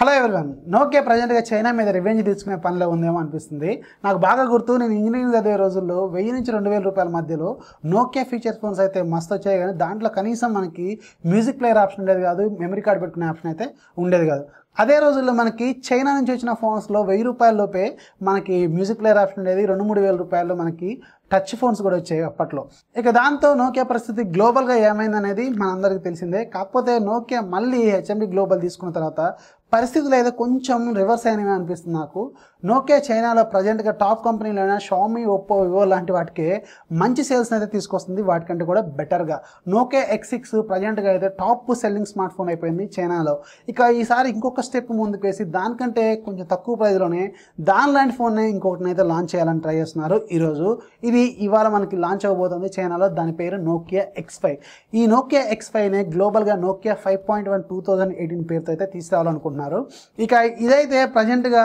Hello everyone, Nokia ప్రజెంట్గా China మీద revenge తీసుకునే పనిలో ఉందేమో అనిపిస్తుంది. నాకు బాగా గుర్తు, నేను ఇంజనీరింగ్ చదివే రోజుల్లో 1000 నుంచి 2000 రూపాయల మధ్యలో నోకియా ఫీచర్ ఫోన్స్ అయితే మస్తు వచ్చాయి. కానీ దాంట్లో కనీసం మనకి మ్యూజిక్ ప్లేయర్ ఆప్షన్ ఉండేది కాదు, మెమరీ కార్డ్ పెట్టుకునే ఆప్షన్ అయితే ఉండేది కాదు. అదే రోజుల్లో మనకి చైనా నుంచి వచ్చిన ఫోన్స్లో 1000 రూపాయల లోపే మనకి మ్యూజిక్ ప్లేయర్ ఆప్షన్ ఉండేది. 2-3 వేల రూపాయల్లో మనకి టచ్ ఫోన్స్ కూడా వచ్చాయి అప్పట్లో. ఇక దాంతో నోకియా పరిస్థితి గ్లోబల్గా ఏమైందనేది మనందరికీ తెలిసిందే. కాకపోతే నోకియా మళ్ళీ హెచ్ఎండి గ్లోబల్ తీసుకున్న తర్వాత పరిస్థితులు అయితే కొంచెం రివర్స్ అయినవి అనిపిస్తుంది నాకు. నోకియా చైనాలో ప్రజెంట్గా టాప్ కంపెనీలైన షామీ, ఒప్పో, వివో లాంటి వాటికే మంచి సేల్స్ అయితే తీసుకొస్తుంది, వాటికంటే కూడా బెటర్గా. నోకియా X6 ప్రజెంట్గా అయితే టాప్ సెల్లింగ్ స్మార్ట్ ఫోన్ అయిపోయింది చైనాలో. ఇక ఈసారి ఇంకొక స్టెప్ ముందుకు వేసి దానికంటే కొంచెం తక్కువ ప్రైస్లోనే దానిలాంటి ఫోన్ని ఇంకొకటిని అయితే లాంచ్ చేయాలని ట్రై చేస్తున్నారు ఈరోజు. ఇది ఇవాళ మనకి లాంచ్ అవ్వబోతుంది చైనాలో. దాని పేరు నోకియా X5. ఈ నోకియా X5నే గ్లోబల్గా నోకియా 5.1 2018 పేరుతో అయితే తీసుకురావాలనుకుంటున్నారు. ఇక ఇదైతే ప్రజెంట్గా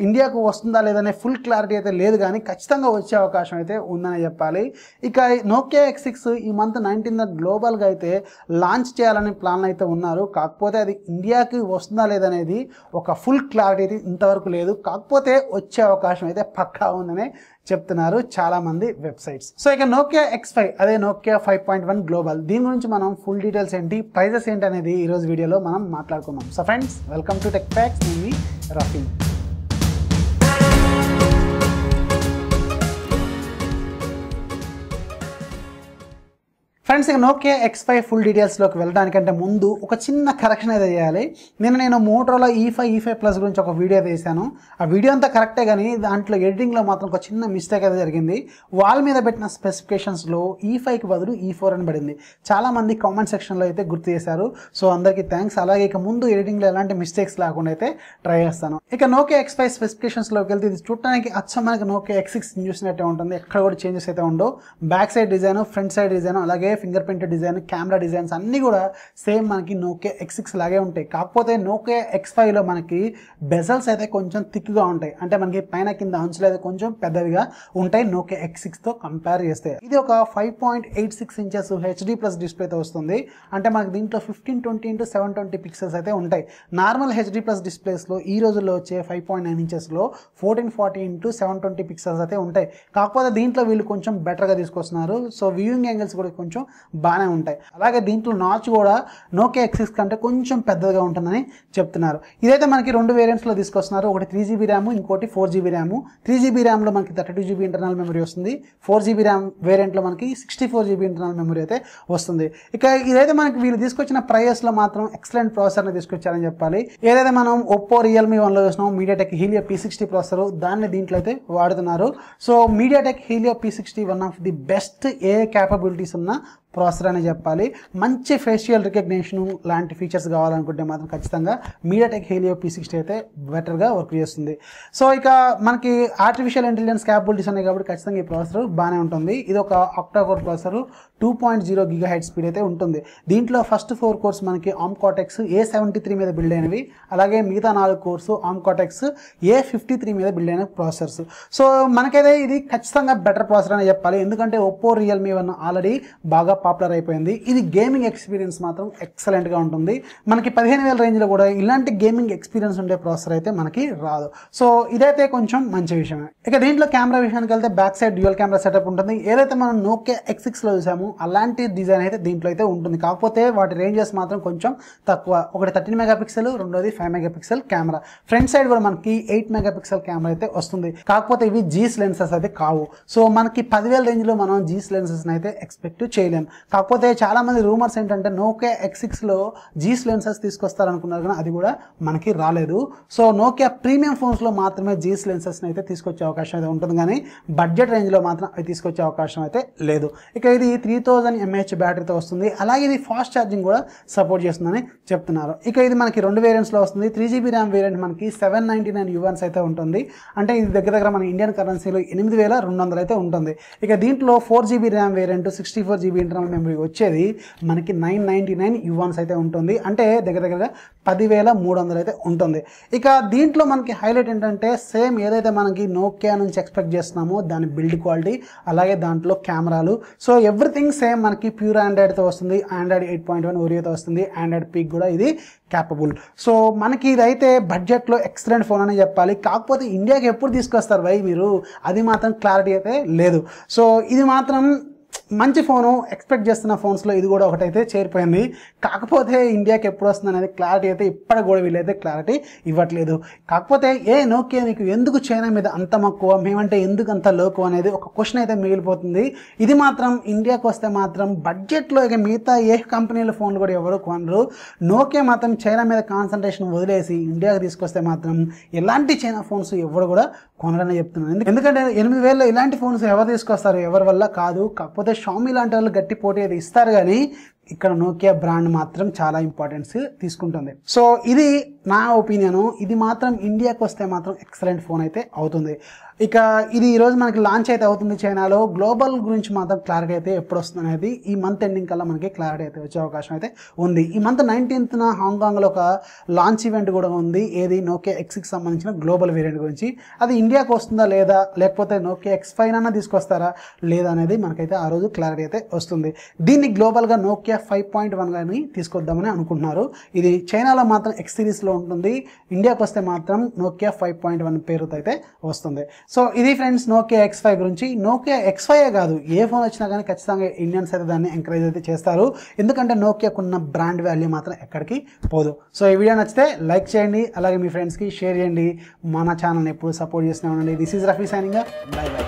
ఇండియాకు వస్తుందా లేదనే ఫుల్ క్లారిటీ అయితే లేదు, కానీ ఖచ్చితంగా వచ్చే అవకాశం అయితే ఉందని చెప్పాలి. ఇక నోకియా X6 ఈ మంత్ 19th గ్లోబల్గా అయితే లాంచ్ చేయాలని ప్లాన్ అయితే ఉన్నారు. కాకపోతే అది ఇండియాకి వస్తుందా లేదనేది ఒక ఫుల్ క్లారిటీ అయితే ఇంతవరకు లేదు. కాకపోతే వచ్చే అవకాశం అయితే పక్కా ఉందనే చెప్తున్నారు చాలా మంది వెబ్సైట్స్. సో ఇక నోకియా X5 అదే నోకియా 5.1 గ్లోబల్, దీని గురించి మనం ఫుల్ డీటెయిల్స్ ఏంటి, ప్రైజెస్ ఏంటి అనేది ఈరోజు వీడియోలో మనం మాట్లాడుకుందాం. So friends, welcome to TechFacts. నేను మీ రఫీ. ఫ్రెండ్స్, ఇక నోకియా X5 ఫుల్ డీటెయిల్స్లోకి వెళ్ళడానికంటే ముందు ఒక చిన్న కరెక్షన్ అయితే చేయాలి. నేను మోటరోలా E5 ప్లస్ గురించి ఒక వీడియో తీశాను. ఆ వీడియో అంతా కరెక్టే, కానీ దాంట్లో ఎడిటింగ్లో మాత్రం ఒక చిన్న మిస్టేక్ అయితే జరిగింది. వాల్ మీద పెట్టిన స్పెసిఫికేషన్స్లో E5కి బదులు E4 అని పడింది. చాలామంది కామెంట్ సెక్షన్లో అయితే గుర్తు చేశారు. సో అందరికీ థ్యాంక్స్. అలాగే ఇక ముందు ఎడిటింగ్లో ఎలాంటి మిస్టేక్స్ లేకుండా అయితే ట్రై చేస్తాను. ఇక నోకియా X5 స్పెసిఫికేషన్స్లోకి వెళ్తే ఇది చూడటానికి అచ్చం మనకి నోకియా X6 చూసినట్టే ఉంటుంది. ఎక్కడ కూడా చేంజెస్ అయితే ఉండవు. Back side design, front side design, అలాగే fingerprint design, camera designs అన్నీ కూడా సేమ్ మనకి నోకియా X6 లాగే ఉంటాయి. కాకపోతే నోకియా X5లో మనకి బెజల్స్ అయితే కొంచెం థిక్గా ఉంటాయి. అంటే మనకి పైన కింద అంచులు అయితే కొంచెం పెద్దవిగా ఉంటాయి నోకియా X6తో కంపేర్ చేస్తే. ఇది ఒక 5.86 ఇంచెస్ HD ప్లస్ డిస్ప్లేతో వస్తుంది. అంటే మనకి దీంట్లో 1520x720 పిక్సెల్స్ అయితే ఉంటాయి. నార్మల్ HD ప్లస్ డిస్ప్లేస్లో ఈ రోజుల్లో వచ్చే 5.9 ఇంచెస్లో 1440x720 పిక్సెల్స్ అయితే ఉంటాయి. కాకపోతే దీంట్లో వీళ్ళు కొంచెం బెటర్గా తీసుకొస్తున్నారు. సో వ్యూయింగ్ యాంగిల్స్ కూడా కొంచెం బాగానే ఉంటాయి. అలాగే దీంట్లో నాచ్ కూడా నోకియా X6 కంటే కొంచెం పెద్దగా ఉంటుందని చెప్తున్నారు. ఇదైతే మనకి 2 వేరియంట్స్లో తీసుకొస్తున్నారు. ఒకటి 3GB ర్యామ్, ఇంకోటి 4GB ర్యామ్. 3GB ర్యామ్లో మనకి 32GB ఇంటర్నల్ మెమరీ వస్తుంది. 4GB ర్యామ్ వేరియంట్లో మనకి 64GB ఇంటర్నల్ మెమరీ అయితే వస్తుంది. ఇక ఇదైతే మనకి వీళ్ళు తీసుకొచ్చిన ప్రైస్లో మాత్రం ఎక్సలెంట్ ప్రాసెసర్ని తీసుకొచ్చారని చెప్పాలి. ఏదైతే మనం OPPO RealMe 1లో చూసినాం MediaTek Helio P60 ప్రాసెసర్, దాన్ని దీంట్లో అయితే వాడుతున్నారు. So MediaTek Helio P60 one of the best AI capabilities ఉన్న ప్రాసెసర్ అని చెప్పాలి. మంచి ఫేషియల్ రికగ్నిషన్ లాంటి ఫీచర్స్ కావాలనుకుంటే మాత్రం ఖచ్చితంగా MediaTek Helio P60 అయితే బెటర్గా వర్క్ చేస్తుంది. సో ఇక మనకి ఆర్టిఫిషియల్ ఇంటెలిజెన్స్ క్యాపబిలిటీస్ ఉన్నాయి కాబట్టి ఖచ్చితంగా ఈ ప్రాసెసర్ బాగానే ఉంటుంది. ఇది ఒక octa-core ప్రాసెసర్, 2.0 GHz స్పీడ్ అయితే ఉంటుంది. దీంట్లో ఫస్ట్ 4 కోర్స్ మనకి ARM Cortex-A73 మీద బిల్డ్ అయినవి. అలాగే మిగతా 4 కోర్స్ ARM Cortex-A53 మీద బిల్డ్ అయిన ప్రాసెసర్స్. సో మనకైతే ఇది ఖచ్చితంగా బెటర్ ప్రాసెసర్ అని చెప్పాలి. ఎందుకంటే OPPO RealMe 1 ఆల్రెడీ బాగా పాపులర్ అయిపోయింది. ఇది గేమింగ్ ఎక్స్పీరియన్స్ మాత్రం ఎక్సలెంట్గా ఉంటుంది. మనకి 15,000 రేంజ్లో కూడా ఇలాంటి గేమింగ్ ఎక్స్పీరియన్స్ ఉండే ప్రాసెసర్ అయితే మనకి రాదు. సో ఇదైతే కొంచెం మంచి విషయమే. ఇక దీంట్లో కెమెరా విషయానికి వెళ్తే back side dual camera setup ఉంటుంది. ఏదైతే మనం నోకియా X6లో చూసామో అలాంటి డిజైన్ అయితే దీంట్లో అయితే ఉంటుంది. కాకపోతే వాటి రేంజెస్ మాత్రం కొంచెం తక్కువ. ఒకటి 13 మెగాపిక్సెల్, రెండోది 5 మెగాపిక్సెల్ కెమెరా. ఫ్రంట్ సైడ్ కూడా మనకి 8 మెగాపిక్సెల్ కెమెరా అయితే వస్తుంది. కాకపోతే ఇవి జీస్ లెన్సెస్ అయితే కావు. సో మనకి 10,000 రేంజ్లో మనం జీస్ లెన్సెస్ అయితే ఎక్స్పెక్ట్ చేయలేం. కాకపోతే చాలా మంది రూమర్స్ ఏంటంటే నోకియా X6లో జీస్ లెన్సెస్ తీసుకొస్తారనుకున్నారు, కానీ అది కూడా మనకి రాలేదు. సో నోకియా ప్రీమియం ఫోన్స్లో మాత్రమే జీస్ లెన్సెస్ని అయితే తీసుకొచ్చే అవకాశం అయితే ఉంటుంది, కానీ బడ్జెట్ రేంజ్లో మాత్రం అవి తీసుకొచ్చే అవకాశం అయితే లేదు. ఇక ఇది 3000 mAh బ్యాటరీతో వస్తుంది. అలాగే ఇది ఫాస్ట్ ఛార్జింగ్ కూడా సపోర్ట్ చేస్తుందని చెప్తున్నారు. ఇక ఇది మనకి 2 వేరియంట్స్లో వస్తుంది. 3GB ర్యామ్ వేరియంట్ మనకి 799 yuans అయితే ఉంటుంది. అంటే ఇది దగ్గర మన ఇండియన్ కరెన్సీలో 8,200 అయితే ఉంటుంది. ఇక దీంట్లో 4GB RAM variant, 64GB internal internal memory వచ్చేది మనకి 999 యువాన్స్ అయితే ఉంటుంది, అంటే దగ్గరగా 10,300 అయితే ఉంటుంది. ఇక దీంట్లో మనకి హైలైట్ ఏంటంటే సేమ్ ఏదైతే మనకి నోకియా నుంచి ఎక్స్పెక్ట్ చేస్తున్నామో దాని బిల్డ్ క్వాలిటీ, అలాగే దాంట్లో కెమెరాలు, సో ఎవ్రీథింగ్ సేమ్ మనకి ప్యూర్ ఆండ్రాయిడ్తో వస్తుంది, ఆండ్రాయిడ్ 8.1 ఓరియోతో వస్తుంది, ఆండ్రాయిడ్ పీక్ కూడా ఇది క్యాపబుల్. సో మనకి ఇదైతే బడ్జెట్లో ఎక్సలెంట్ ఫోన్ అని చెప్పాలి. కాకపోతే ఇండియాకి ఎప్పుడు తీసుకొస్తారు భయ్ మీరు, అది మాత్రం క్లారిటీ అయితే లేదు. సో ఇది మాత్రం మంచి ఫోను, ఎక్స్పెక్ట్ చేస్తున్న ఫోన్స్లో ఇది కూడా ఒకటైతే చేరిపోయింది. కాకపోతే ఇండియాకి ఎప్పుడు వస్తుంది అనేది క్లారిటీ అయితే ఇప్పటికి కూడా వీళ్ళైతే క్లారిటీ ఇవ్వట్లేదు. కాకపోతే నోకియా నీకు ఎందుకు చైనా మీద అంత మక్కువ, మేమంటే ఎందుకు అంత లోకు అనేది ఒక క్వశ్చన్ అయితే మిగిలిపోతుంది. ఇది మాత్రం ఇండియాకి వస్తే మాత్రం బడ్జెట్లో ఇక మిగతా ఏ కంపెనీల ఫోన్లు కూడా ఎవరు కొనరు. నోకియా మాత్రం చైనా మీద కాన్సన్ట్రేషన్ వదిలేసి ఇండియాకి తీసుకొస్తే మాత్రం ఎలాంటి చైనా ఫోన్స్ ఎవరు కూడా కొనరని చెప్తున్నాను. ఎందుకంటే 8,000లో ఇలాంటి ఫోన్స్ ఎవరు తీసుకొస్తారు, ఎవరి వల్ల కాదు. కాకపోతే Xiaomi లాంటి వాళ్ళు గట్టి పోటీ అయితే ఇస్తారు, కానీ ఇక్కడ నోకియా బ్రాండ్ మాత్రం చాలా ఇంపార్టెన్స్ తీసుకుంటుంది. సో ఇది నా ఒపీనియను. ఇది మాత్రం ఇండియాకి వస్తే మాత్రం ఎక్సలెంట్ ఫోన్ అయితే అవుతుంది. ఇక ఇది ఈరోజు మనకి లాంచ్ అయితే అవుతుంది చైనాలో. గ్లోబల్ గురించి మాత్రం క్లారిటీ అయితే ఎప్పుడు వస్తుంది అనేది ఈ మంత్ ఎండింగ్ కల్లా మనకి క్లారిటీ అయితే వచ్చే అవకాశం అయితే ఉంది. ఈ మంత్ 19th హాంకాంగ్లో ఒక లాంచ్ ఈవెంట్ కూడా ఉంది, ఏది నోకియా X6 సంబంధించిన గ్లోబల్ వేరియంట్ గురించి. అది ఇండియాకి వస్తుందా లేదా, లేకపోతే నోకియా X5 అన్నా తీసుకొస్తారా లేదా అనేది మనకైతే ఆ రోజు క్లారిటీ అయితే వస్తుంది. దీన్ని గ్లోబల్గా నోకియా 5.1 గాని తీసుకొద్దామని అనుకుంటున్నారు. ఇది చైనాలో మాత్రం X సిరీస్లో ఉంటుంది, ఇండియాకి వస్తే మాత్రం నోకియా 5.1 పేరుతో అయితే వస్తుంది. సో ఇది ఫ్రెండ్స్ నోకియా X5 గురించి. నోకియా X5 కాదు, ఏ ఫోన్ వచ్చినా కానీ ఖచ్చితంగా ఇండియన్స్ అయితే దాన్ని ఎంకరేజ్ అయితే చేస్తారు, ఎందుకంటే నోకియాకున్న బ్రాండ్ వాల్యూ మాత్రం ఎక్కడికి పోదు. సో ఈ వీడియో నచ్చితే లైక్ చేయండి, అలాగే మీ ఫ్రెండ్స్కి షేర్ చేయండి. మన ఛానల్ని ఎప్పుడు సపోర్ట్ చేస్తూనే ఉండండి. This is Rafi signing, by by.